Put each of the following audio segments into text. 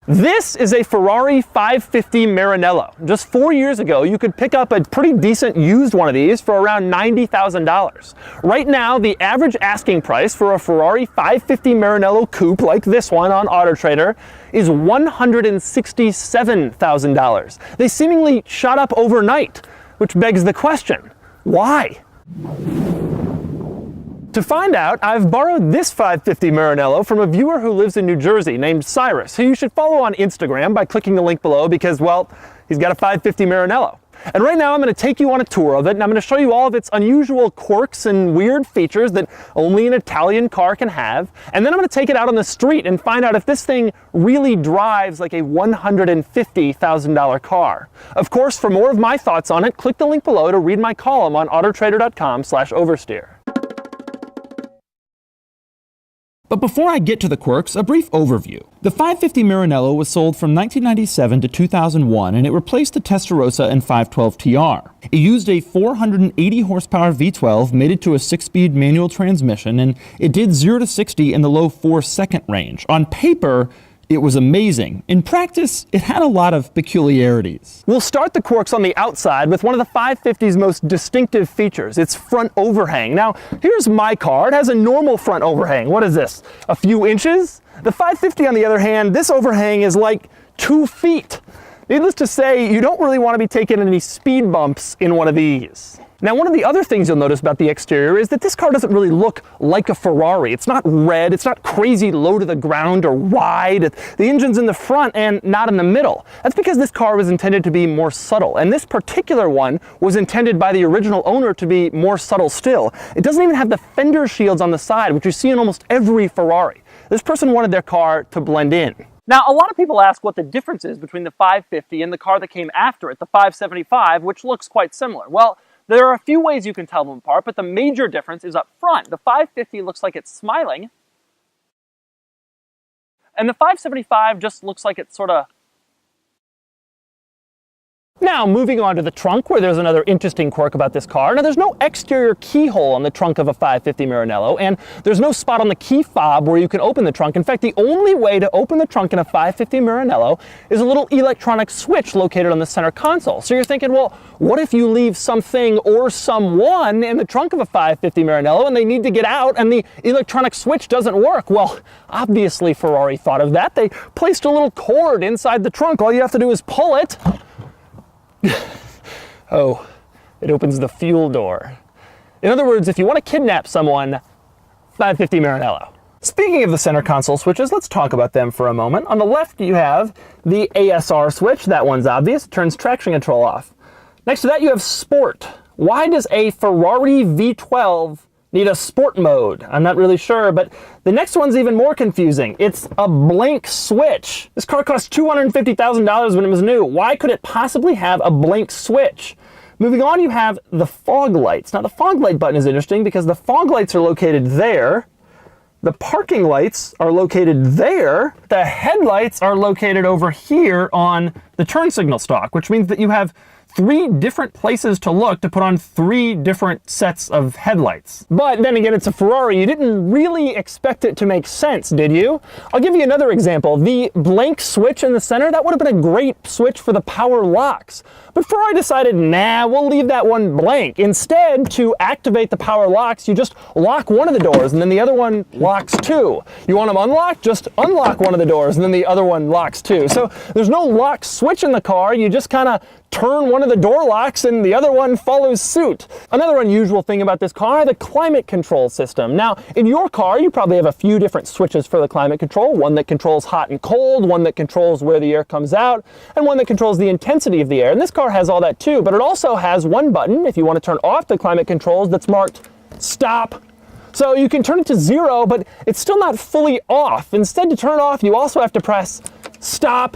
This is a Ferrari 550 Maranello. Just 4 years ago, you could pick up a pretty decent used one of these for around $90,000. Right now, the average asking price for a Ferrari 550 Maranello coupe like this one on AutoTrader is $167,000. They seemingly shot up overnight, which begs the question, why? To find out, I've borrowed this 550 Maranello from a viewer who lives in New Jersey named Cyrus, who you should follow on Instagram by clicking the link below because, well, he's got a 550 Maranello. And right now I'm going to take you on a tour of it, and I'm going to show you all of its unusual quirks and weird features that only an Italian car can have. And then I'm going to take it out on the street and find out if this thing really drives like a $150,000 car. Of course, for more of my thoughts on it, click the link below to read my column on autotrader.com/oversteer. But before I get to the quirks, a brief overview. The 550 Maranello was sold from 1997 to 2001, and it replaced the Testarossa and 512 TR. It used a 480 horsepower V12 mated to a 6-speed manual transmission, and it did 0 to 60 in the low 4-second range. On paper, it was amazing. In practice, it had a lot of peculiarities. We'll start the quirks on the outside with one of the 550's most distinctive features, its front overhang. Now, here's my car. It has a normal front overhang. What is this? A few inches? The 550, on the other hand, this overhang is like 2 feet. Needless to say, you don't really want to be taking any speed bumps in one of these. Now, one of the other things you'll notice about the exterior is that this car doesn't really look like a Ferrari. It's not red, it's not crazy low to the ground or wide. The engine's in the front and not in the middle. That's because this car was intended to be more subtle, and this particular one was intended by the original owner to be more subtle still. It doesn't even have the fender shields on the side, which you see in almost every Ferrari. This person wanted their car to blend in. Now, a lot of people ask what the difference is between the 550 and the car that came after it, the 575, which looks quite similar. Well, there are a few ways you can tell them apart, but the major difference is up front. The 550 looks like it's smiling, and the 575 just looks like it's sort of... Now, moving on to the trunk, where there's another interesting quirk about this car. Now, there's no exterior keyhole on the trunk of a 550 Maranello, and there's no spot on the key fob where you can open the trunk. In fact, the only way to open the trunk in a 550 Maranello is a little electronic switch located on the center console. So you're thinking, well, what if you leave something or someone in the trunk of a 550 Maranello and they need to get out and the electronic switch doesn't work? Well, obviously Ferrari thought of that. They placed a little cord inside the trunk. All you have to do is pull it. Oh, it opens the fuel door. In other words, if you want to kidnap someone, 550 Maranello. Speaking of the center console switches, let's talk about them for a moment. On the left, you have the ASR switch. That one's obvious. It turns traction control off. Next to that, you have Sport. Why does a Ferrari V12 need a sport mode? I'm not really sure, but the next one's even more confusing. It's a blank switch. This car cost $250,000 when it was new. Why could it possibly have a blank switch? Moving on, you have the fog lights. Now, the fog light button is interesting because the fog lights are located there. The parking lights are located there. The headlights are located over here on the turn signal stalk, which means that you have 3 different places to look to put on 3 different sets of headlights. But then again, it's a Ferrari. You didn't really expect it to make sense, did you? I'll give you another example. The blank switch in the center, that would have been a great switch for the power locks. But Ferrari decided, nah, we'll leave that one blank. Instead, to activate the power locks, you just lock one of the doors and then the other one locks too. You want them unlocked? Just unlock one of the doors and then the other one locks too. So there's no lock switch in the car. You just kind of turn one of the door locks and the other one follows suit. Another unusual thing about this car, the climate control system. Now, in your car, you probably have a few different switches for the climate control. One that controls hot and cold, one that controls where the air comes out, and one that controls the intensity of the air. And this car has all that too, but it also has one button, if you want to turn off the climate controls, that's marked stop. So you can turn it to 0, but it's still not fully off. Instead, to turn it off, you also have to press stop.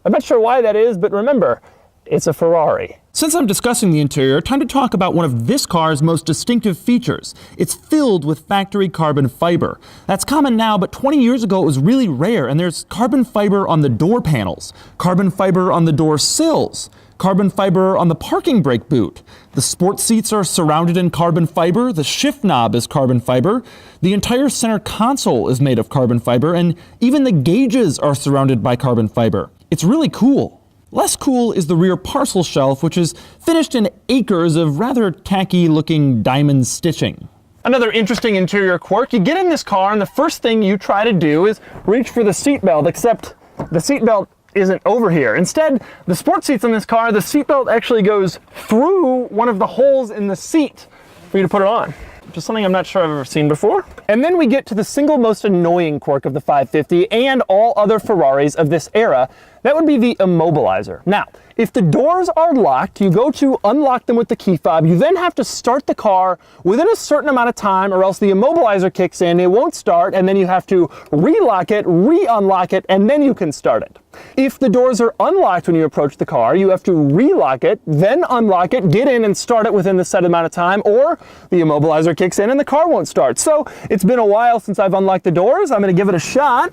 I'm not sure why that is, but remember, it's a Ferrari. Since I'm discussing the interior, time to talk about one of this car's most distinctive features. It's filled with factory carbon fiber. That's common now, but 20 years ago it was really rare, and there's carbon fiber on the door panels, carbon fiber on the door sills, carbon fiber on the parking brake boot. The sport seats are surrounded in carbon fiber, the shift knob is carbon fiber, The entire center console is made of carbon fiber, and even the gauges are surrounded by carbon fiber. It's really cool. Less cool is the rear parcel shelf, which is finished in acres of rather tacky-looking diamond stitching. Another interesting interior quirk, you get in this car and the first thing you try to do is reach for the seatbelt, except the seatbelt isn't over here. Instead, the sports seats in this car, the seatbelt actually goes through one of the holes in the seat for you to put it on. Just something I'm not sure I've ever seen before. And then we get to the single most annoying quirk of the 550 and all other Ferraris of this era. That would be the immobilizer. Now, if the doors are locked, you go to unlock them with the key fob. You then have to start the car within a certain amount of time, or else the immobilizer kicks in, it won't start, and then you have to relock it, re-unlock it, and then you can start it. If the doors are unlocked when you approach the car, you have to relock it, then unlock it, get in and start it within the set amount of time, or the immobilizer kicks in and the car won't start. So it's been a while since I've unlocked the doors. I'm going to give it a shot.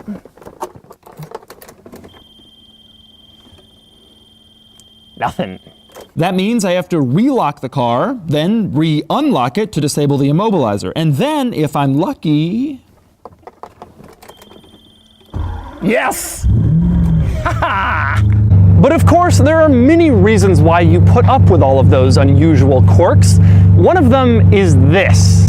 Nothing. That means I have to relock the car, then re-unlock it to disable the immobilizer. And then, if I'm lucky... Yes! But of course, there are many reasons why you put up with all of those unusual quirks. One of them is this.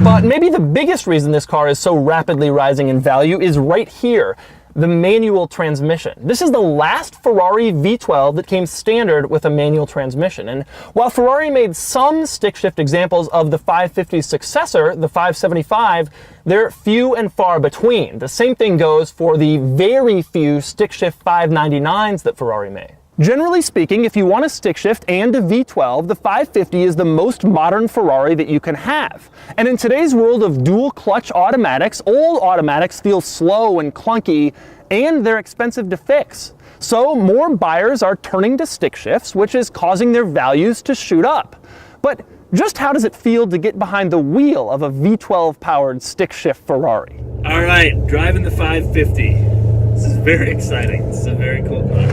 But maybe the biggest reason this car is so rapidly rising in value is right here, the manual transmission. This is the last Ferrari V12 that came standard with a manual transmission. And while Ferrari made some stick-shift examples of the 550's successor, the 575, they're few and far between. The same thing goes for the very few stick-shift 599s that Ferrari made. Generally speaking, if you want a stick shift and a V12, the 550 is the most modern Ferrari that you can have. And in today's world of dual clutch automatics, old automatics feel slow and clunky, and they're expensive to fix. So more buyers are turning to stick shifts, which is causing their values to shoot up. But just how does it feel to get behind the wheel of a V12 powered stick shift Ferrari? All right, driving the 550. This is very exciting. This is a very cool car.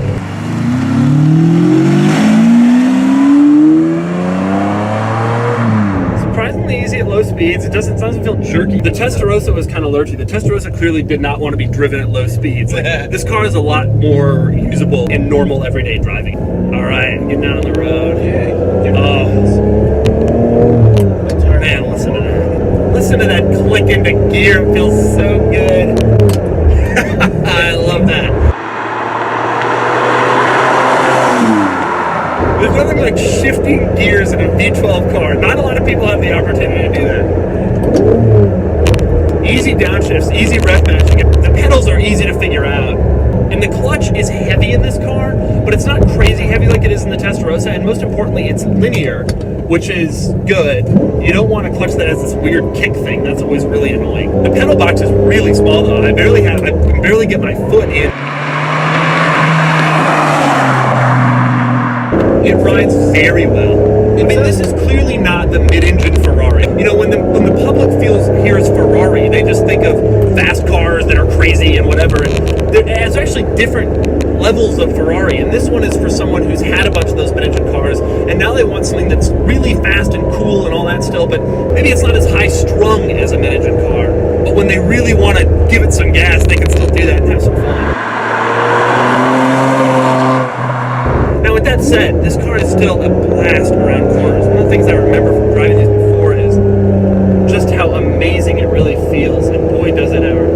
Surprisingly easy at low speeds. It doesn't feel jerky. The Testarossa was kind of lurchy. The Testarossa clearly did not want to be driven at low speeds. Like, this car is a lot more usable in normal everyday driving. All right, getting out on the road. Oh, man, listen to that. Listen to that click into gear. It feels so good. I love that. There's nothing like shifting gears in a V12 car. Not a lot of people have the opportunity to do that. Easy downshifts, easy rev matching. The pedals are easy to figure out. And the clutch is heavy in this car, but it's not crazy heavy like it is in the Testarossa. And most importantly, it's linear, which is good. You don't want a clutch that has this weird kick thing. That's always really annoying. The pedal box is really small though. I can barely get my foot in. It rides very well. I mean, this is clearly not the mid-engine Ferrari. You know, when the public hears Ferrari, they just think of fast cars that are crazy and whatever. And there's actually different levels of Ferrari, and this one is for someone who's had a bunch of those mid-engine cars, and now they want something that's really fast and cool and all that still, but maybe it's not as high-strung as a mid-engine car. But when they really want to give it some gas, they can still do that and have some fun. Now, with that said, this car is still a blast around corners. One of the things I remember from driving these before is just how amazing it really feels, and boy, does it ever.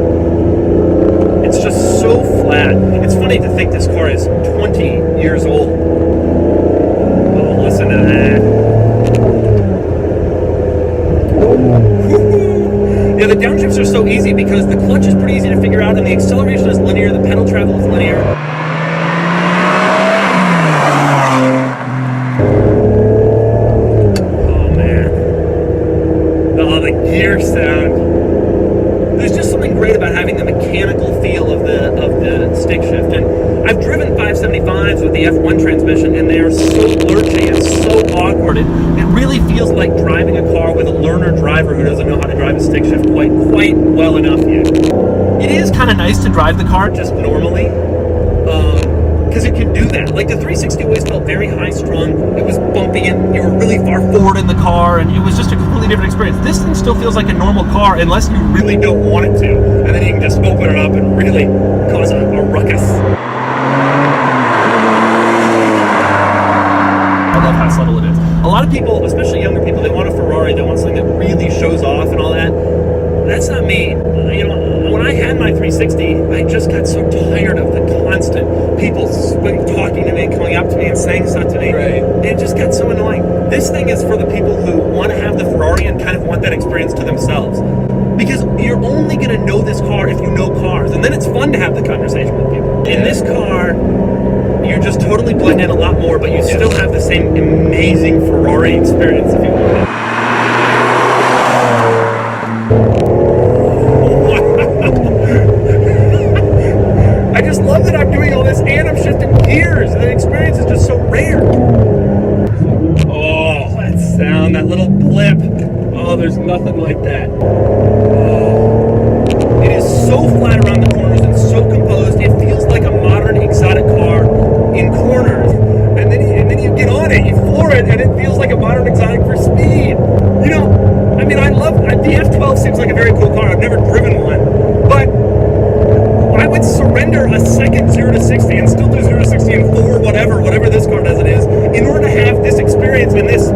It's just so flat. It's funny to think this car is 20 years old. Oh, listen to that. Yeah, the downshifts are so easy because the clutch is pretty easy to figure out, and the acceleration is linear, the pedal travel is linear. Gear sound. There's just something great about having the mechanical feel of the stick shift. And I've driven 575s with the F1 transmission, and they are so lurchy and so awkward. It really feels like driving a car with a learner driver who doesn't know how to drive a stick shift quite well enough yet. It is kind of nice to drive the car just normally. Because because it can do that. Like the 360 always felt very high strung. It was bumpy and you were really far forward in the car, and it was just a completely different experience. This thing still feels like a normal car unless you really don't want it to, and then you can just open it up and really cause a ruckus. I love how subtle it is. A lot of people, especially younger people, they want a Ferrari, they want something that really shows off and all that. That's not me. You know, when I had my 360, I just got so tired of the constant people talking to me, coming up to me and saying stuff to me. Right. It just got so annoying. This thing is for the people who want to have the Ferrari and kind of want that experience to themselves. Because you're only going to know this car if you know cars, and then it's fun to have the conversation with people. In this car, you just totally blend in a lot more, but you still have the same amazing Ferrari experience if you want it. I just love that I'm doing all this and I'm shifting gears. The experience is just so rare. Oh, that sound, that little blip. Oh, there's nothing like that. Oh. It is so flat around the corners and so composed. It feels like a modern exotic car in corners. And then you get on it, you floor it, and it feels like a modern exotic for speed. You know, I mean, the F12 seems like a very cool car. I've never driven one, but I would surrender a second 0 to 60 and still do 0 to 60 in 4, whatever this car does it is, in order to have this experience and this.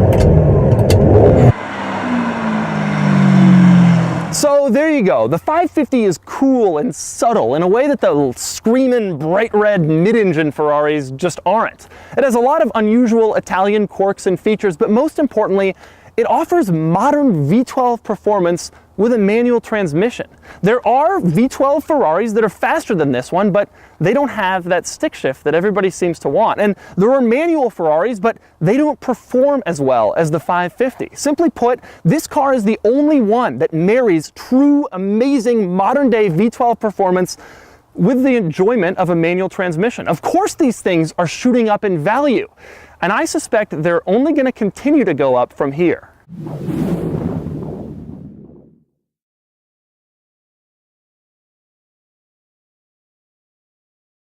So there you go. The 550 is cool and subtle in a way that the screaming bright red mid-engine Ferraris just aren't. It has a lot of unusual Italian quirks and features, but most importantly, it offers modern V12 performance with a manual transmission. There are V12 Ferraris that are faster than this one, but they don't have that stick shift that everybody seems to want. And there are manual Ferraris, but they don't perform as well as the 550. Simply put, this car is the only one that marries true, amazing, modern-day V12 performance with the enjoyment of a manual transmission. Of course, these things are shooting up in value, and I suspect they're only going to continue to go up from here.